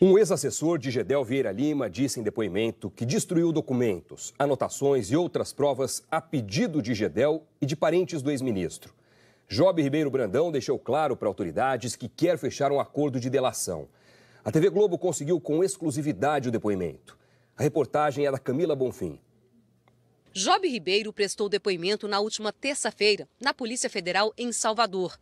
Um ex-assessor de Gedel Vieira Lima disse em depoimento que destruiu documentos, anotações e outras provas a pedido de Gedel e de parentes do ex-ministro. Job Ribeiro Brandão deixou claro para autoridades que quer fechar um acordo de delação. A TV Globo conseguiu com exclusividade o depoimento. A reportagem é da Camila Bonfim. Job Ribeiro prestou depoimento na última terça-feira na Polícia Federal em Salvador.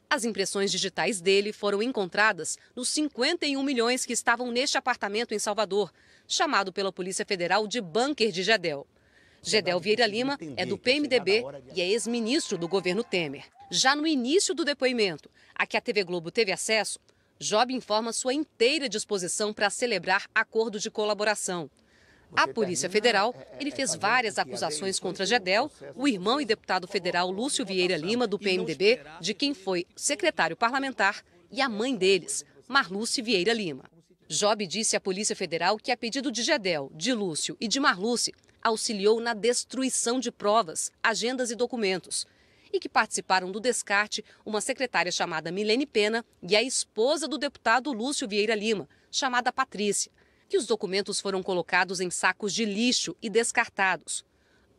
As impressões digitais dele foram encontradas nos 51 milhões que estavam neste apartamento em Salvador, chamado pela Polícia Federal de bunker de Gedel. Gedel Vieira Lima é do PMDB e é ex-ministro do governo Temer. Já no início do depoimento, a que a TV Globo teve acesso, Job informa sua inteira disposição para celebrar acordo de colaboração. A Polícia Federal, ele fez várias acusações contra Gedel, o irmão e deputado federal Lúcio Vieira Lima, do PMDB, de quem foi secretário parlamentar, e a mãe deles, Marluce Vieira Lima. Job disse à Polícia Federal que, a pedido de Gedel, de Lúcio e de Marluce, auxiliou na destruição de provas, agendas e documentos, e que participaram do descarte uma secretária chamada Milene Pena e a esposa do deputado Lúcio Vieira Lima, chamada Patrícia, que os documentos foram colocados em sacos de lixo e descartados.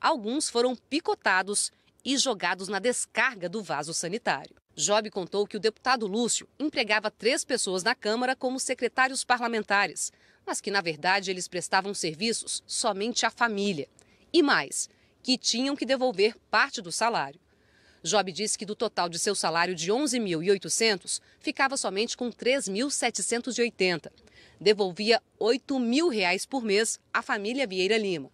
Alguns foram picotados e jogados na descarga do vaso sanitário. Job contou que o deputado Lúcio empregava 3 pessoas na Câmara como secretários parlamentares, mas que, na verdade, eles prestavam serviços somente à família. E mais, que tinham que devolver parte do salário. Job disse que do total de seu salário de R$ 11.800, ficava somente com R$ 3.780. Devolvia R$ 8.000 por mês à família Vieira Lima.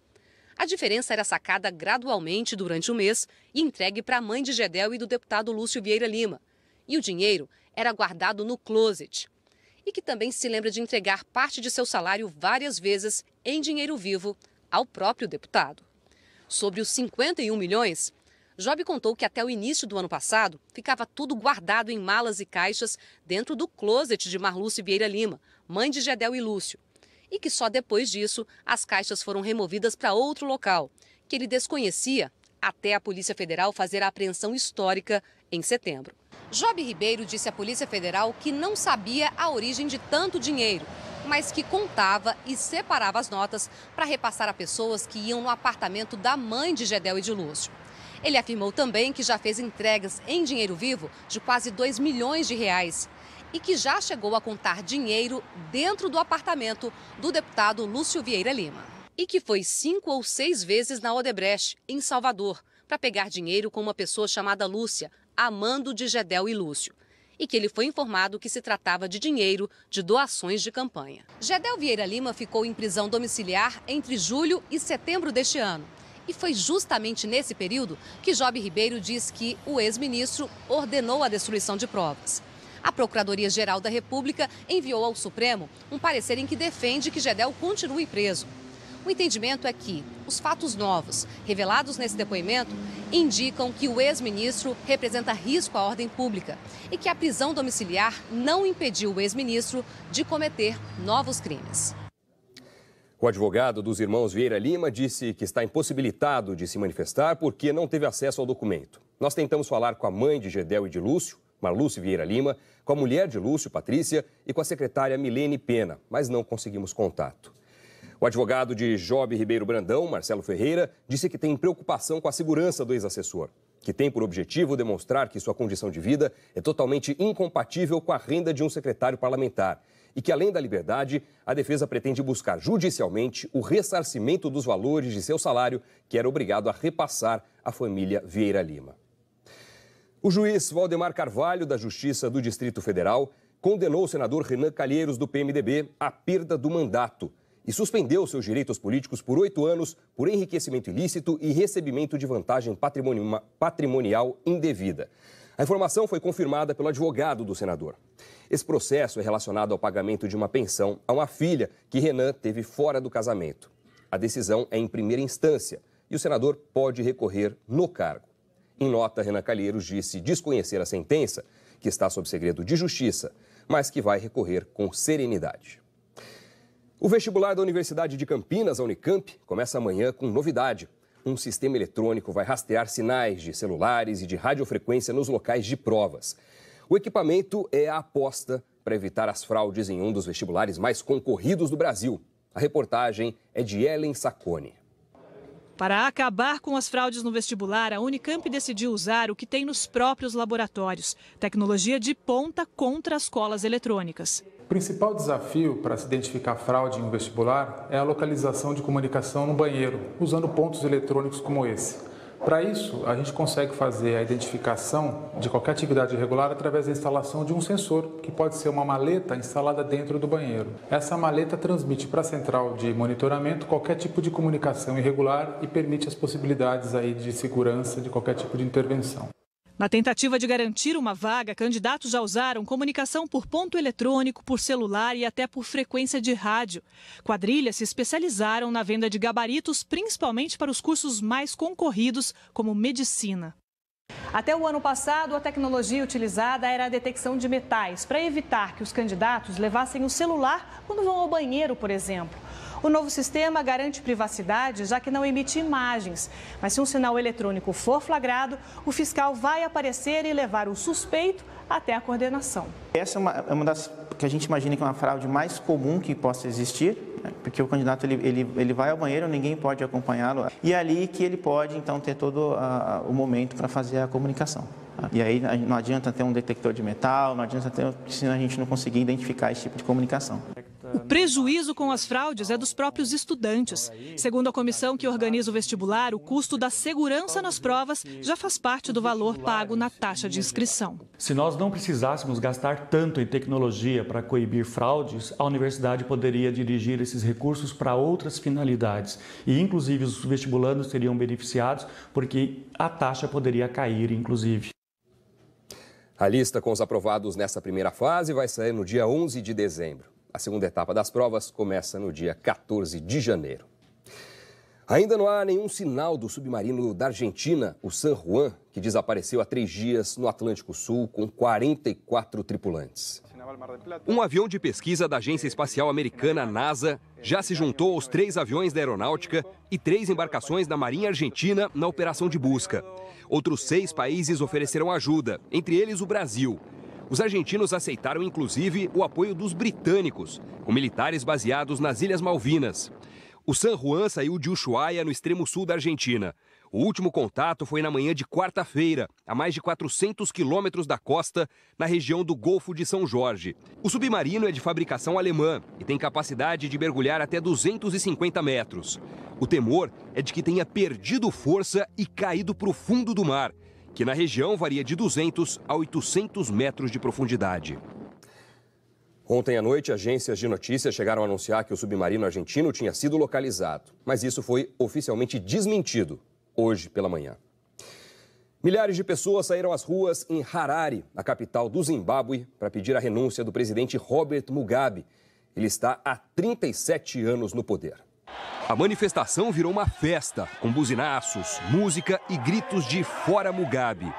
A diferença era sacada gradualmente durante o mês e entregue para a mãe de Gedel e do deputado Lúcio Vieira Lima. E o dinheiro era guardado no closet. E que também se lembra de entregar parte de seu salário várias vezes em dinheiro vivo ao próprio deputado. Sobre os 51 milhões, Job contou que até o início do ano passado ficava tudo guardado em malas e caixas dentro do closet de Marluce Vieira Lima, mãe de Gedel e Lúcio. E que só depois disso as caixas foram removidas para outro local, que ele desconhecia até a Polícia Federal fazer a apreensão histórica em setembro. Job Ribeiro disse à Polícia Federal que não sabia a origem de tanto dinheiro, mas que contava e separava as notas para repassar a pessoas que iam no apartamento da mãe de Gedel e de Lúcio. Ele afirmou também que já fez entregas em dinheiro vivo de quase R$ 2 milhões e que já chegou a contar dinheiro dentro do apartamento do deputado Lúcio Vieira Lima. E que foi 5 ou 6 vezes na Odebrecht, em Salvador, para pegar dinheiro com uma pessoa chamada Lúcia, amando de Gedel e Lúcio. E que ele foi informado que se tratava de dinheiro de doações de campanha. Gedel Vieira Lima ficou em prisão domiciliar entre julho e setembro deste ano. E foi justamente nesse período que Job Ribeiro diz que o ex-ministro ordenou a destruição de provas. A Procuradoria-Geral da República enviou ao Supremo um parecer em que defende que Gedel continue preso. O entendimento é que os fatos novos, revelados nesse depoimento, indicam que o ex-ministro representa risco à ordem pública e que a prisão domiciliar não impediu o ex-ministro de cometer novos crimes. O advogado dos irmãos Vieira Lima disse que está impossibilitado de se manifestar porque não teve acesso ao documento. Nós tentamos falar com a mãe de Gedel e de Lúcio, Marluce Vieira Lima, com a mulher de Lúcio, Patrícia, e com a secretária Milene Pena, mas não conseguimos contato. O advogado de Job Ribeiro Brandão, Marcelo Ferreira, disse que tem preocupação com a segurança do ex-assessor, que tem por objetivo demonstrar que sua condição de vida é totalmente incompatível com a renda de um secretário parlamentar e que, além da liberdade, a defesa pretende buscar judicialmente o ressarcimento dos valores de seu salário, que era obrigado a repassar à família Vieira Lima. O juiz Valdemar Carvalho, da Justiça do Distrito Federal, condenou o senador Renan Calheiros, do PMDB, à perda do mandato e suspendeu seus direitos políticos por 8 anos por enriquecimento ilícito e recebimento de vantagem patrimonial indevida. A informação foi confirmada pelo advogado do senador. Esse processo é relacionado ao pagamento de uma pensão a uma filha que Renan teve fora do casamento. A decisão é em primeira instância e o senador pode recorrer no cargo. Em nota, Renan Calheiros disse desconhecer a sentença, que está sob segredo de justiça, mas que vai recorrer com serenidade. O vestibular da Universidade de Campinas, a Unicamp, começa amanhã com novidade. Um sistema eletrônico vai rastrear sinais de celulares e de radiofrequência nos locais de provas. O equipamento é a aposta para evitar as fraudes em um dos vestibulares mais concorridos do Brasil. A reportagem é de Ellen Sacconi. Para acabar com as fraudes no vestibular, a Unicamp decidiu usar o que tem nos próprios laboratórios: tecnologia de ponta contra as colas eletrônicas. O principal desafio para se identificar fraude em um vestibular é a localização de comunicação no banheiro, usando pontos eletrônicos como esse. Para isso, a gente consegue fazer a identificação de qualquer atividade irregular através da instalação de um sensor, que pode ser uma maleta instalada dentro do banheiro. Essa maleta transmite para a central de monitoramento qualquer tipo de comunicação irregular e permite as possibilidades aí de segurança de qualquer tipo de intervenção. Na tentativa de garantir uma vaga, candidatos já usaram comunicação por ponto eletrônico, por celular e até por frequência de rádio. Quadrilhas se especializaram na venda de gabaritos, principalmente para os cursos mais concorridos, como medicina. Até o ano passado, a tecnologia utilizada era a detecção de metais, para evitar que os candidatos levassem o celular quando vão ao banheiro, por exemplo. O novo sistema garante privacidade, já que não emite imagens. Mas se um sinal eletrônico for flagrado, o fiscal vai aparecer e levar o suspeito até a coordenação. Essa é uma das que a gente imagina que é uma fraude mais comum que possa existir, né? Porque o candidato ele vai ao banheiro, ninguém pode acompanhá-lo. E é ali que ele pode, então, ter todo o momento para fazer a comunicação. E aí não adianta ter um detector de metal, não adianta ter, se a gente não conseguir identificar esse tipo de comunicação. O prejuízo com as fraudes é dos próprios estudantes. Segundo a comissão que organiza o vestibular, o custo da segurança nas provas já faz parte do valor pago na taxa de inscrição. Se nós não precisássemos gastar tanto em tecnologia para coibir fraudes, a universidade poderia dirigir esses recursos para outras finalidades. E, inclusive, os vestibulandos seriam beneficiados porque a taxa poderia cair, inclusive. A lista com os aprovados nessa primeira fase vai sair no dia 11 de dezembro. A segunda etapa das provas começa no dia 14 de janeiro. Ainda não há nenhum sinal do submarino da Argentina, o San Juan, que desapareceu há 3 dias no Atlântico Sul com 44 tripulantes. Um avião de pesquisa da Agência Espacial Americana, NASA, já se juntou aos 3 aviões da Aeronáutica e 3 embarcações da Marinha Argentina na operação de busca. Outros 6 países ofereceram ajuda, entre eles o Brasil. Os argentinos aceitaram, inclusive, o apoio dos britânicos, com militares baseados nas Ilhas Malvinas. O San Juan saiu de Ushuaia, no extremo sul da Argentina. O último contato foi na manhã de quarta-feira, a mais de 400 quilômetros da costa, na região do Golfo de São Jorge. O submarino é de fabricação alemã e tem capacidade de mergulhar até 250 metros. O temor é de que tenha perdido força e caído para o fundo do mar, que na região varia de 200 a 800 metros de profundidade. Ontem à noite, agências de notícias chegaram a anunciar que o submarino argentino tinha sido localizado, mas isso foi oficialmente desmentido hoje pela manhã. Milhares de pessoas saíram às ruas em Harare, a capital do Zimbábue, para pedir a renúncia do presidente Robert Mugabe. Ele está há 37 anos no poder. A manifestação virou uma festa, com buzinaços, música e gritos de "Fora Mugabe".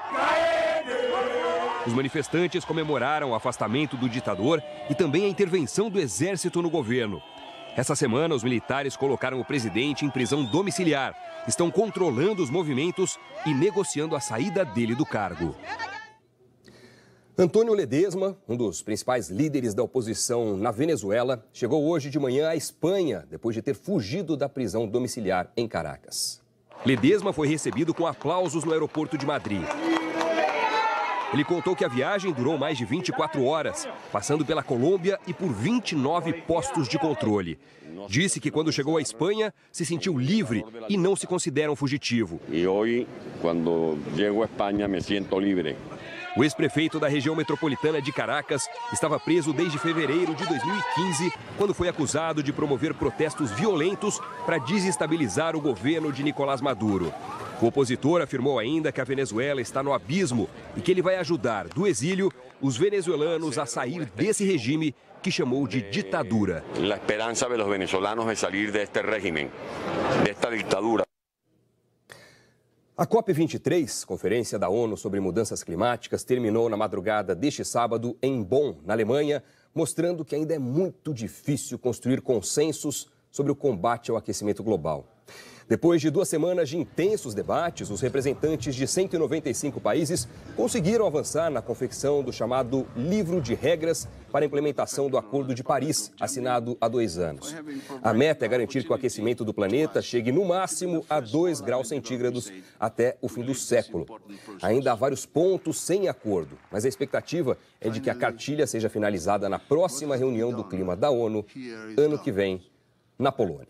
Os manifestantes comemoraram o afastamento do ditador e também a intervenção do exército no governo. Essa semana, os militares colocaram o presidente em prisão domiciliar, estão controlando os movimentos e negociando a saída dele do cargo. Antônio Ledesma, um dos principais líderes da oposição na Venezuela, chegou hoje de manhã à Espanha, depois de ter fugido da prisão domiciliar em Caracas. Ledesma foi recebido com aplausos no aeroporto de Madrid. Ele contou que a viagem durou mais de 24 horas, passando pela Colômbia e por 29 postos de controle. Disse que quando chegou à Espanha, se sentiu livre e não se considera um fugitivo. E hoje, quando chego à Espanha, me sinto livre. O ex-prefeito da região metropolitana de Caracas estava preso desde fevereiro de 2015, quando foi acusado de promover protestos violentos para desestabilizar o governo de Nicolás Maduro. O opositor afirmou ainda que a Venezuela está no abismo e que ele vai ajudar, do exílio, os venezuelanos a sair desse regime que chamou de ditadura. A esperança dos venezuelanos de sair deste regime, desta ditadura. A COP23, Conferência da ONU sobre Mudanças Climáticas, terminou na madrugada deste sábado em Bonn, na Alemanha, mostrando que ainda é muito difícil construir consensos sobre o combate ao aquecimento global. Depois de 2 semanas de intensos debates, os representantes de 195 países conseguiram avançar na confecção do chamado Livro de Regras para a implementação do Acordo de Paris, assinado há 2 anos. A meta é garantir que o aquecimento do planeta chegue no máximo a 2 graus centígrados até o fim do século. Ainda há vários pontos sem acordo, mas a expectativa é de que a cartilha seja finalizada na próxima reunião do clima da ONU, ano que vem, na Polônia.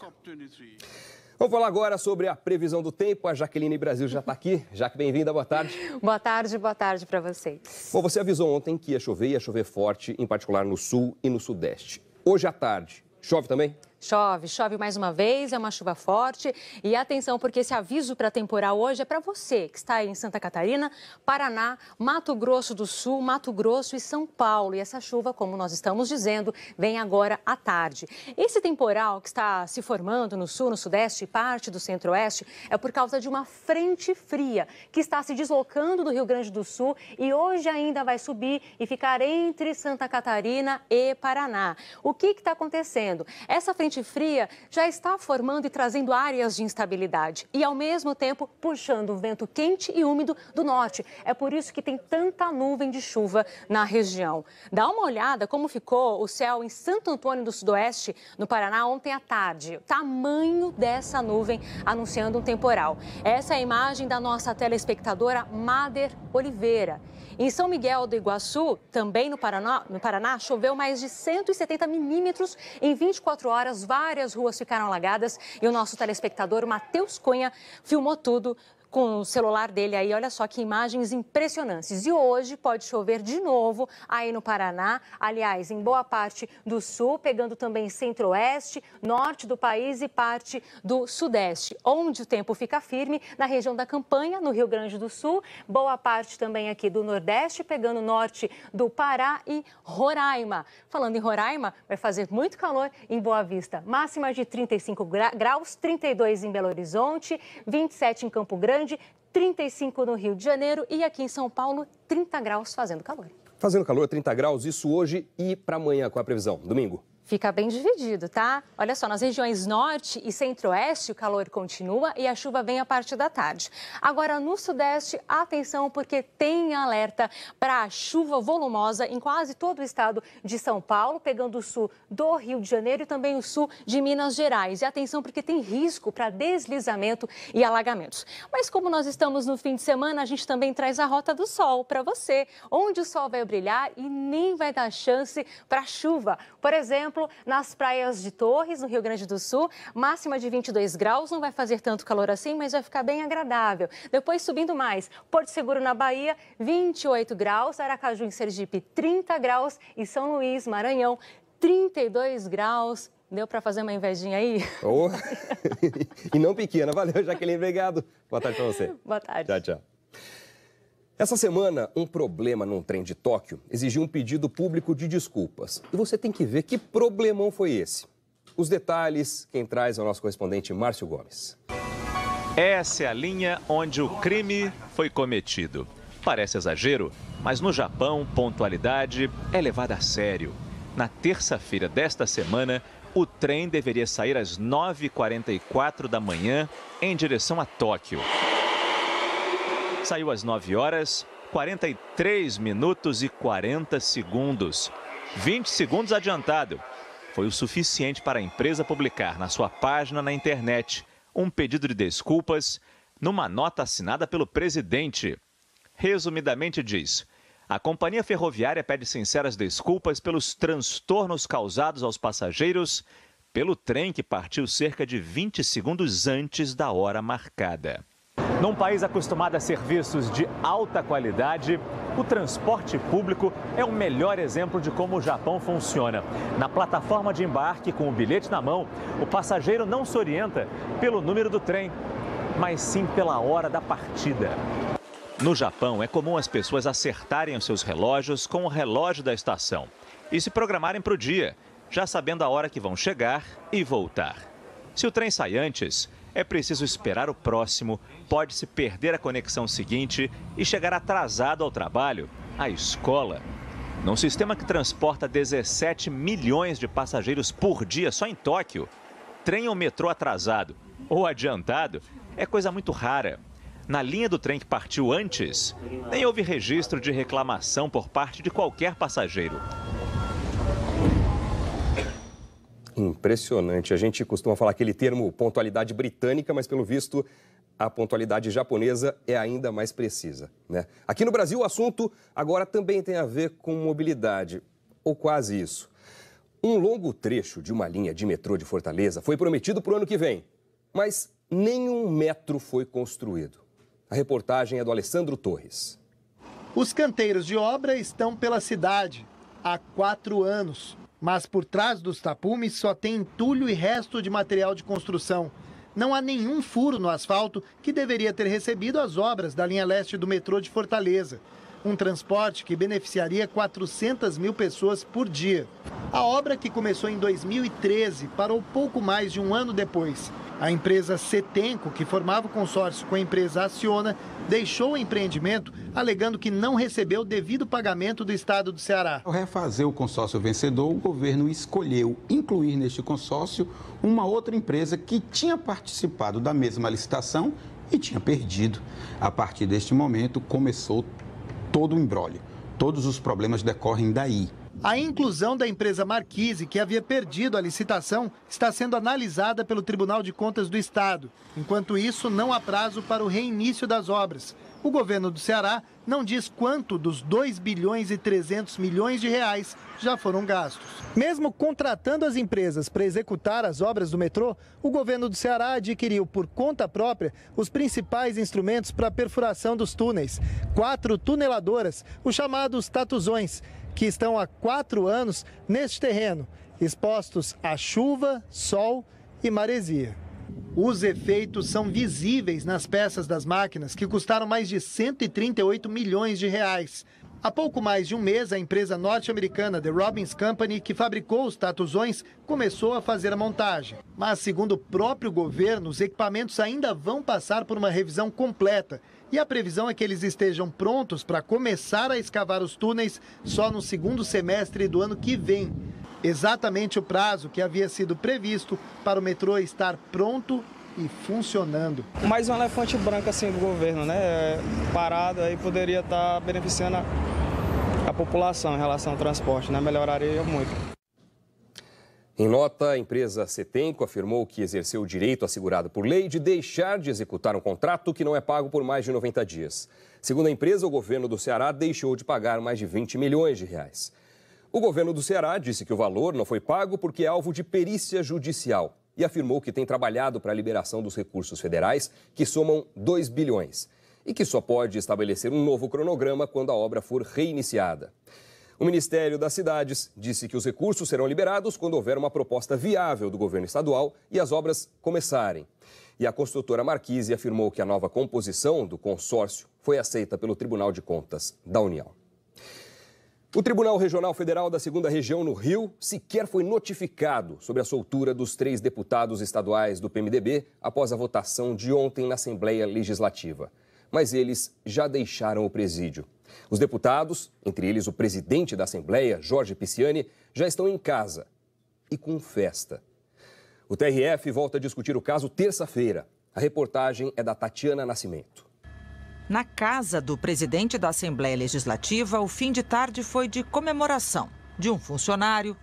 Vamos falar agora sobre a previsão do tempo. A Jaqueline Brasil já está aqui. Jaque, bem-vinda, boa tarde. Boa tarde para vocês. Bom, você avisou ontem que ia chover forte, em particular no sul e no sudeste. Hoje à tarde, chove também? Chove mais uma vez, é uma chuva forte. E atenção, porque esse aviso para temporal hoje é para você que está aí em Santa Catarina, Paraná, Mato Grosso do Sul, Mato Grosso e São Paulo. E essa chuva, como nós estamos dizendo, vem agora à tarde. Esse temporal que está se formando no sul, no sudeste e parte do centro-oeste é por causa de uma frente fria que está se deslocando do Rio Grande do Sul e hoje ainda vai subir e ficar entre Santa Catarina e Paraná. O que está acontecendo? Essa frente fria já está formando e trazendo áreas de instabilidade e, ao mesmo tempo, puxando o vento quente e úmido do norte. É por isso que tem tanta nuvem de chuva na região. Dá uma olhada como ficou o céu em Santo Antônio do Sudoeste, no Paraná, ontem à tarde. O tamanho dessa nuvem anunciando um temporal. Essa é a imagem da nossa telespectadora Mader Oliveira. Em São Miguel do Iguaçu, também no Paraná, choveu mais de 170 milímetros em 24 horas. Várias ruas ficaram alagadas e o nosso telespectador, Matheus Cunha, filmou tudo com o celular dele aí. Olha só que imagens impressionantes. E hoje pode chover de novo aí no Paraná, aliás, em boa parte do sul, pegando também centro-oeste, norte do país e parte do sudeste, onde o tempo fica firme na região da Campanha, no Rio Grande do Sul, boa parte também aqui do nordeste, pegando norte do Pará e Roraima. Falando em Roraima, vai fazer muito calor em Boa Vista. Máxima de 35 graus, 32 em Belo Horizonte, 27 em Campo Grande, 35 no Rio de Janeiro e aqui em São Paulo, 30 graus fazendo calor. Fazendo calor, 30 graus, isso hoje e para amanhã, com a previsão? Domingo? Fica bem dividido, tá? Olha só, nas regiões norte e centro-oeste o calor continua e a chuva vem a partir da tarde. Agora, no sudeste, atenção, porque tem alerta para chuva volumosa em quase todo o estado de São Paulo, pegando o sul do Rio de Janeiro e também o sul de Minas Gerais. E atenção, porque tem risco para deslizamento e alagamentos. Mas como nós estamos no fim de semana, a gente também traz a Rota do Sol para você, onde o sol vai brilhar e nem vai dar chance para chuva. Por exemplo, nas praias de Torres, no Rio Grande do Sul, máxima de 22 graus, não vai fazer tanto calor assim, mas vai ficar bem agradável. Depois subindo mais, Porto Seguro na Bahia, 28 graus, Aracaju em Sergipe, 30 graus e São Luís, Maranhão, 32 graus. Deu para fazer uma invejinha aí? Oh. E não pequena. Valeu, Jaqueline, obrigado. Boa tarde para você. Boa tarde. Tchau, tchau. Essa semana, um problema num trem de Tóquio exigiu um pedido público de desculpas. E você tem que ver que problemão foi esse. Os detalhes, quem traz é o nosso correspondente Márcio Gomes. Essa é a linha onde o crime foi cometido. Parece exagero, mas no Japão, pontualidade é levada a sério. Na terça-feira desta semana, o trem deveria sair às 9h44 da manhã em direção a Tóquio. Saiu às 9 horas, 43 minutos e 40 segundos. 20 segundos adiantado. Foi o suficiente para a empresa publicar na sua página na internet um pedido de desculpas numa nota assinada pelo presidente. Resumidamente diz: a companhia ferroviária pede sinceras desculpas pelos transtornos causados aos passageiros pelo trem que partiu cerca de 20 segundos antes da hora marcada. Num país acostumado a serviços de alta qualidade, o transporte público é o melhor exemplo de como o Japão funciona. Na plataforma de embarque, com o bilhete na mão, o passageiro não se orienta pelo número do trem, mas sim pela hora da partida. No Japão, é comum as pessoas acertarem os seus relógios com o relógio da estação e se programarem para o dia, já sabendo a hora que vão chegar e voltar. Se o trem sai antes, é preciso esperar o próximo, pode-se perder a conexão seguinte e chegar atrasado ao trabalho, à escola. Num sistema que transporta 17 milhões de passageiros por dia só em Tóquio, trem ou metrô atrasado ou adiantado é coisa muito rara. Na linha do trem que partiu antes, nem houve registro de reclamação por parte de qualquer passageiro. Impressionante. A gente costuma falar aquele termo pontualidade britânica, mas pelo visto a pontualidade japonesa é ainda mais precisa, né? Aqui no Brasil o assunto agora também tem a ver com mobilidade, ou quase isso. Um longo trecho de uma linha de metrô de Fortaleza foi prometido para o ano que vem, mas nenhum metro foi construído. A reportagem é do Alessandro Torres. Os canteiros de obra estão pela cidade há 4 anos, mas por trás dos tapumes só tem entulho e resto de material de construção. Não há nenhum furo no asfalto que deveria ter recebido as obras da linha leste do metrô de Fortaleza. Um transporte que beneficiaria 400 mil pessoas por dia. A obra, que começou em 2013, parou pouco mais de um ano depois. A empresa Setenco, que formava o consórcio com a empresa Aciona, deixou o empreendimento alegando que não recebeu o devido pagamento do estado do Ceará. Ao refazer o consórcio vencedor, o governo escolheu incluir neste consórcio uma outra empresa que tinha participado da mesma licitação e tinha perdido. A partir deste momento, começou todo o imbróglio. Todos os problemas decorrem daí. A inclusão da empresa Marquise, que havia perdido a licitação, está sendo analisada pelo Tribunal de Contas do Estado. Enquanto isso, não há prazo para o reinício das obras. O governo do Ceará não diz quanto dos 2 bilhões e 300 milhões de reais já foram gastos. Mesmo contratando as empresas para executar as obras do metrô, o governo do Ceará adquiriu por conta própria os principais instrumentos para a perfuração dos túneis. 4 tuneladoras, os chamados tatuzões, que estão há 4 anos neste terreno, expostos à chuva, sol e maresia. Os efeitos são visíveis nas peças das máquinas, que custaram mais de 138 milhões de reais. Há pouco mais de um mês, a empresa norte-americana The Robbins Company, que fabricou os tatuzões, começou a fazer a montagem. Mas, segundo o próprio governo, os equipamentos ainda vão passar por uma revisão completa. E a previsão é que eles estejam prontos para começar a escavar os túneis só no segundo semestre do ano que vem. Exatamente o prazo que havia sido previsto para o metrô estar pronto e funcionando. Mais um elefante branco assim do governo, né? Parado aí poderia estar beneficiando a população em relação ao transporte, né? Melhoraria muito. Em nota, a empresa Setenco afirmou que exerceu o direito assegurado por lei de deixar de executar um contrato que não é pago por mais de 90 dias. Segundo a empresa, o governo do Ceará deixou de pagar mais de 20 milhões de reais. O governo do Ceará disse que o valor não foi pago porque é alvo de perícia judicial e afirmou que tem trabalhado para a liberação dos recursos federais, que somam 2 bilhões, e que só pode estabelecer um novo cronograma quando a obra for reiniciada. O Ministério das Cidades disse que os recursos serão liberados quando houver uma proposta viável do governo estadual e as obras começarem. E a construtora Marquise afirmou que a nova composição do consórcio foi aceita pelo Tribunal de Contas da União. O Tribunal Regional Federal da 2ª Região, no Rio, sequer foi notificado sobre a soltura dos 3 deputados estaduais do PMDB após a votação de ontem na Assembleia Legislativa. Mas eles já deixaram o presídio. Os deputados, entre eles o presidente da Assembleia, Jorge Pisciani, já estão em casa e com festa. O TRF volta a discutir o caso terça-feira. A reportagem é da Tatiana Nascimento. Na casa do presidente da Assembleia Legislativa, o fim de tarde foi de comemoração de um funcionário,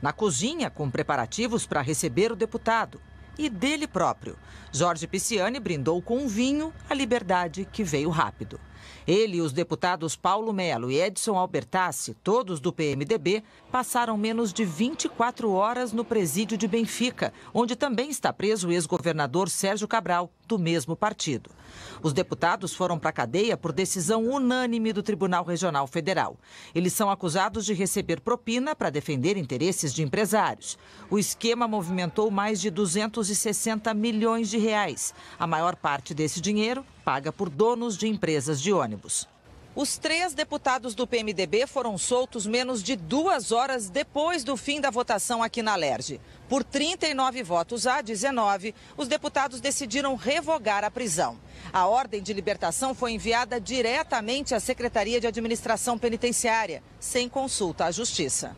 na cozinha com preparativos para receber o deputado e dele próprio. Jorge Pisciani brindou com um vinho a liberdade que veio rápido. Ele e os deputados Paulo Melo e Edson Albertassi, todos do PMDB, passaram menos de 24 horas no presídio de Benfica, onde também está preso o ex-governador Sérgio Cabral, do mesmo partido. Os deputados foram para a cadeia por decisão unânime do Tribunal Regional Federal. Eles são acusados de receber propina para defender interesses de empresários. O esquema movimentou mais de 260 milhões de reais. A maior parte desse dinheiro paga por donos de empresas de ônibus. Os 3 deputados do PMDB foram soltos menos de 2 horas depois do fim da votação aqui na Alerj. Por 39 votos a 19, os deputados decidiram revogar a prisão. A ordem de libertação foi enviada diretamente à Secretaria de Administração Penitenciária, sem consulta à Justiça.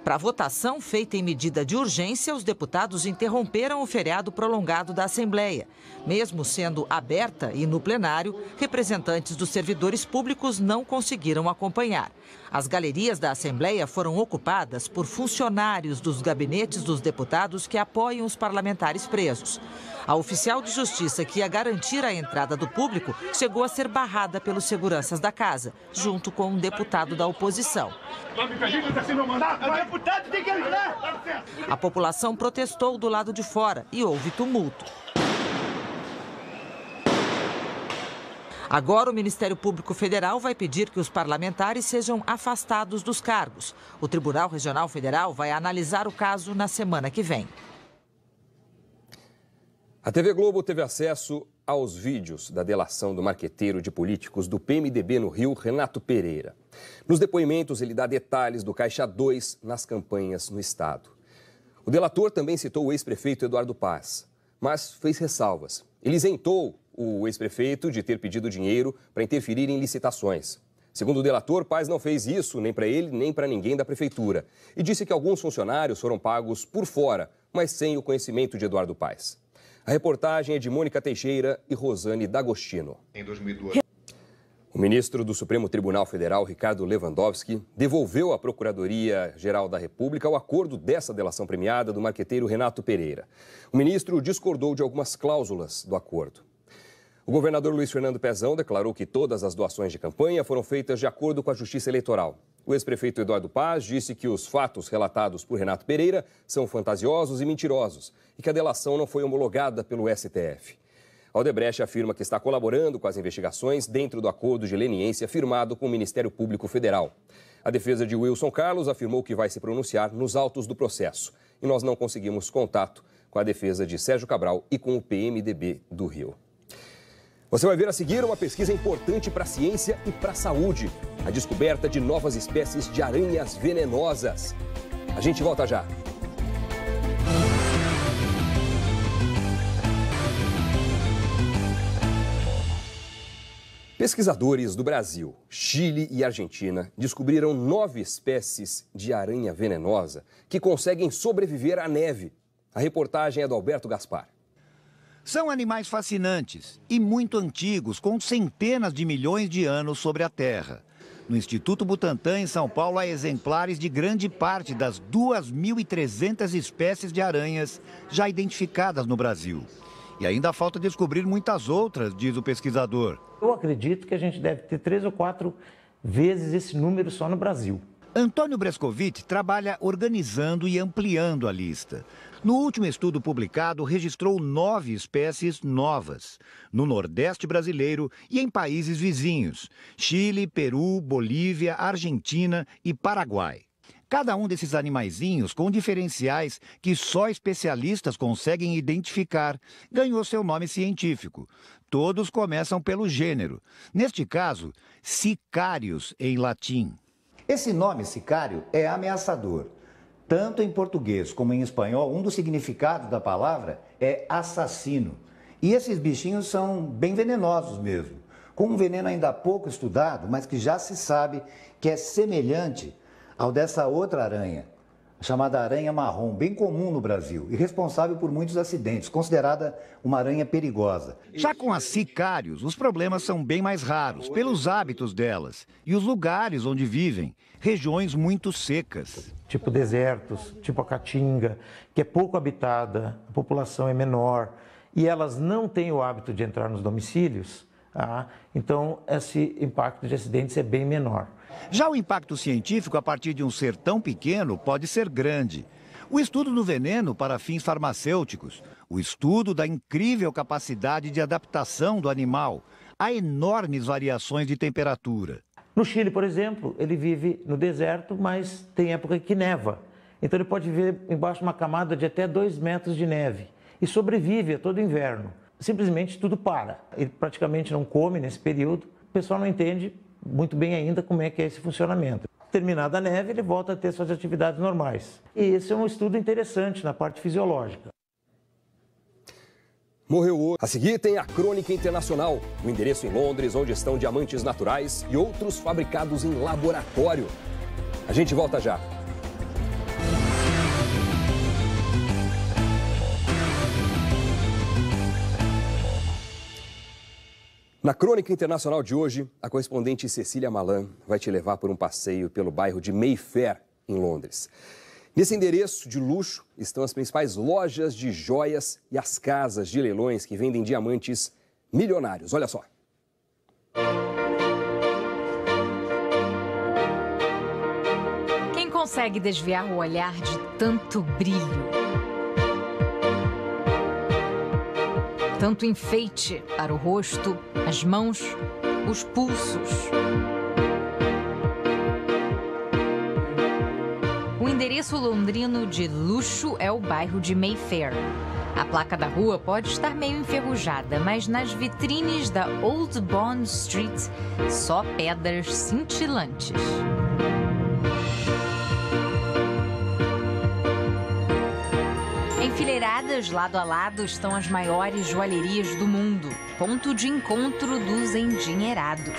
Para a votação feita em medida de urgência, os deputados interromperam o feriado prolongado da Assembleia. Mesmo sendo aberta e no plenário, representantes dos servidores públicos não conseguiram acompanhar. As galerias da Assembleia foram ocupadas por funcionários dos gabinetes dos deputados que apoiam os parlamentares presos. A oficial de justiça que ia garantir a entrada do público chegou a ser barrada pelos seguranças da casa, junto com um deputado da oposição. A população protestou do lado de fora e houve tumulto. Agora, o Ministério Público Federal vai pedir que os parlamentares sejam afastados dos cargos. O Tribunal Regional Federal vai analisar o caso na semana que vem. A TV Globo teve acesso aos vídeos da delação do marqueteiro de políticos do PMDB no Rio, Renato Pereira. Nos depoimentos, ele dá detalhes do Caixa 2 nas campanhas no estado. O delator também citou o ex-prefeito Eduardo Paz, mas fez ressalvas. Ele isentou o ex-prefeito de ter pedido dinheiro para interferir em licitações. Segundo o delator, Paz não fez isso nem para ele nem para ninguém da prefeitura e disse que alguns funcionários foram pagos por fora, mas sem o conhecimento de Eduardo Paz. A reportagem é de Mônica Teixeira e Rosane D'Agostino. Em 2002. O ministro do Supremo Tribunal Federal, Ricardo Lewandowski, devolveu à Procuradoria-Geral da República o acordo dessa delação premiada do marqueteiro Renato Pereira. O ministro discordou de algumas cláusulas do acordo. O governador Luiz Fernando Pezão declarou que todas as doações de campanha foram feitas de acordo com a Justiça Eleitoral. O ex-prefeito Eduardo Paz disse que os fatos relatados por Renato Pereira são fantasiosos e mentirosos e que a delação não foi homologada pelo STF. A Odebrecht afirma que está colaborando com as investigações dentro do acordo de leniência firmado com o Ministério Público Federal. A defesa de Wilson Carlos afirmou que vai se pronunciar nos autos do processo e nós não conseguimos contato com a defesa de Sérgio Cabral e com o PMDB do Rio. Você vai ver a seguir uma pesquisa importante para a ciência e para a saúde. A descoberta de novas espécies de aranhas venenosas. A gente volta já. Pesquisadores do Brasil, Chile e Argentina descobriram 9 espécies de aranha venenosa que conseguem sobreviver à neve. A reportagem é do Alberto Gaspar. São animais fascinantes e muito antigos, com centenas de milhões de anos sobre a Terra. No Instituto Butantan, em São Paulo, há exemplares de grande parte das 2.300 espécies de aranhas já identificadas no Brasil. E ainda falta descobrir muitas outras, diz o pesquisador. Eu acredito que a gente deve ter 3 ou 4 vezes esse número só no Brasil. Antônio Brescovitch trabalha organizando e ampliando a lista. No último estudo publicado, registrou 9 espécies novas, no Nordeste brasileiro e em países vizinhos: Chile, Peru, Bolívia, Argentina e Paraguai. Cada um desses animaizinhos, com diferenciais que só especialistas conseguem identificar, ganhou seu nome científico. Todos começam pelo gênero. Neste caso, Sicarius em latim. Esse nome, sicário, é ameaçador. Tanto em português como em espanhol, um dos significados da palavra é assassino. E esses bichinhos são bem venenosos mesmo, com um veneno ainda pouco estudado, mas que já se sabe que é semelhante ao dessa outra aranha, chamada aranha marrom, bem comum no Brasil e responsável por muitos acidentes, considerada uma aranha perigosa. Já com as sicários, os problemas são bem mais raros, pelos hábitos delas e os lugares onde vivem, regiões muito secas. Tipo desertos, tipo a Caatinga, que é pouco habitada, a população é menor e elas não têm o hábito de entrar nos domicílios, então esse impacto de acidentes é bem menor. Já o impacto científico a partir de um ser tão pequeno pode ser grande. O estudo do veneno para fins farmacêuticos, o estudo da incrível capacidade de adaptação do animal a enormes variações de temperatura. No Chile, por exemplo, ele vive no deserto, mas tem época que neva. Então ele pode viver embaixo de uma camada de até 2 metros de neve e sobrevive a todo inverno. Simplesmente tudo para. Ele praticamente não come nesse período. O pessoal não entende muito bem ainda como é que é esse funcionamento. Terminada a neve, ele volta a ter suas atividades normais. E esse é um estudo interessante na parte fisiológica. Morreu hoje. A seguir tem a Crônica Internacional, o endereço em Londres, onde estão diamantes naturais e outros fabricados em laboratório. A gente volta já. Na Crônica Internacional de hoje, a correspondente Cecília Malan vai te levar por um passeio pelo bairro de Mayfair, em Londres. Nesse endereço de luxo estão as principais lojas de joias e as casas de leilões que vendem diamantes milionários. Olha só. Quem consegue desviar o olhar de tanto brilho? Tanto enfeite para o rosto, as mãos, os pulsos. O endereço londrino de luxo é o bairro de Mayfair. A placa da rua pode estar meio enferrujada, mas nas vitrines da Old Bond Street, só pedras cintilantes. Enfileiradas lado a lado estão as maiores joalherias do mundo, ponto de encontro dos endinheirados.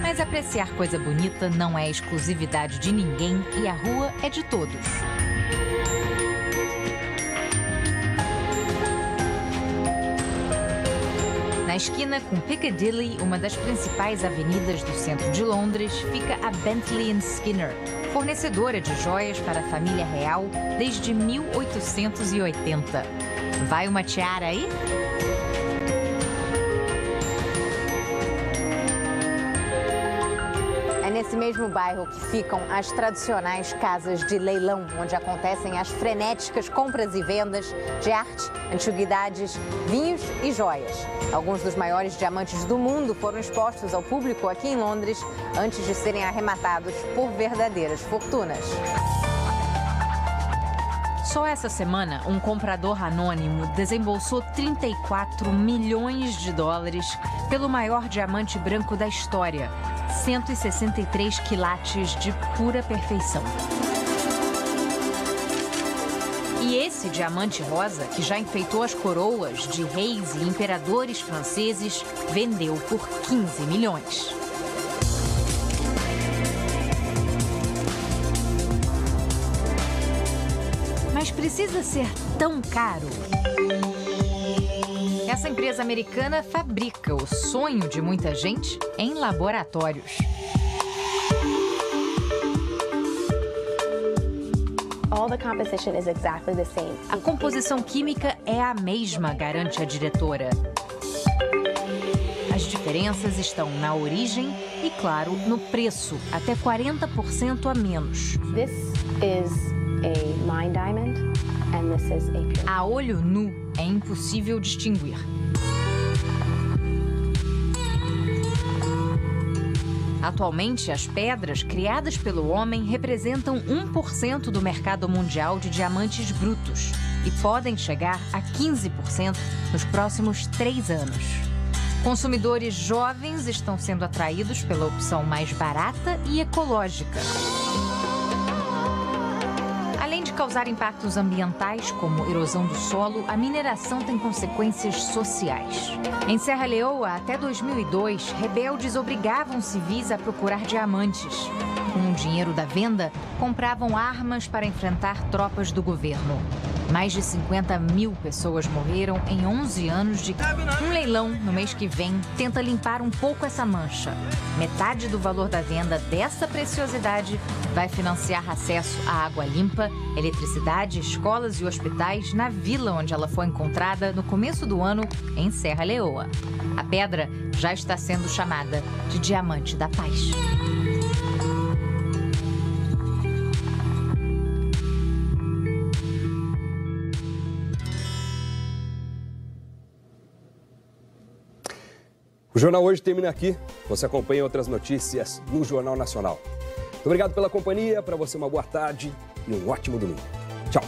Mas apreciar coisa bonita não é exclusividade de ninguém e a rua é de todos. Na esquina com Piccadilly, uma das principais avenidas do centro de Londres, fica a Bentley & Skinner, fornecedora de joias para a família real desde 1880. Vai uma tiara aí? É nesse mesmo bairro que ficam as tradicionais casas de leilão, onde acontecem as frenéticas compras e vendas de arte, antiguidades, vinhos e joias. Alguns dos maiores diamantes do mundo foram expostos ao público aqui em Londres antes de serem arrematados por verdadeiras fortunas. Só essa semana, um comprador anônimo desembolsou 34 milhões de dólares pelo maior diamante branco da história, 163 quilates de pura perfeição. E esse diamante rosa, que já enfeitou as coroas de reis e imperadores franceses, vendeu por 15 milhões. Mas precisa ser tão caro? Essa empresa americana fabrica o sonho de muita gente em laboratórios. A composição química é a mesma, garante a diretora. As diferenças estão na origem e, claro, no preço, até 40% a menos. A olho nu é impossível distinguir. Atualmente, as pedras criadas pelo homem representam 1% do mercado mundial de diamantes brutos e podem chegar a 15% nos próximos 3 anos. Consumidores jovens estão sendo atraídos pela opção mais barata e ecológica. Além de causar impactos ambientais, como erosão do solo, a mineração tem consequências sociais. Em Serra Leoa, até 2002, rebeldes obrigavam civis a procurar diamantes. Com o dinheiro da venda, compravam armas para enfrentar tropas do governo. Mais de 50 mil pessoas morreram em 11 anos de... Um leilão, no mês que vem, tenta limpar um pouco essa mancha. Metade do valor da venda dessa preciosidade vai financiar acesso à água limpa, eletricidade, escolas e hospitais na vila onde ela foi encontrada no começo do ano, em Serra Leoa. A pedra já está sendo chamada de Diamante da Paz. O Jornal Hoje termina aqui. Você acompanha outras notícias no Jornal Nacional. Muito obrigado pela companhia, para você uma boa tarde e um ótimo domingo. Tchau.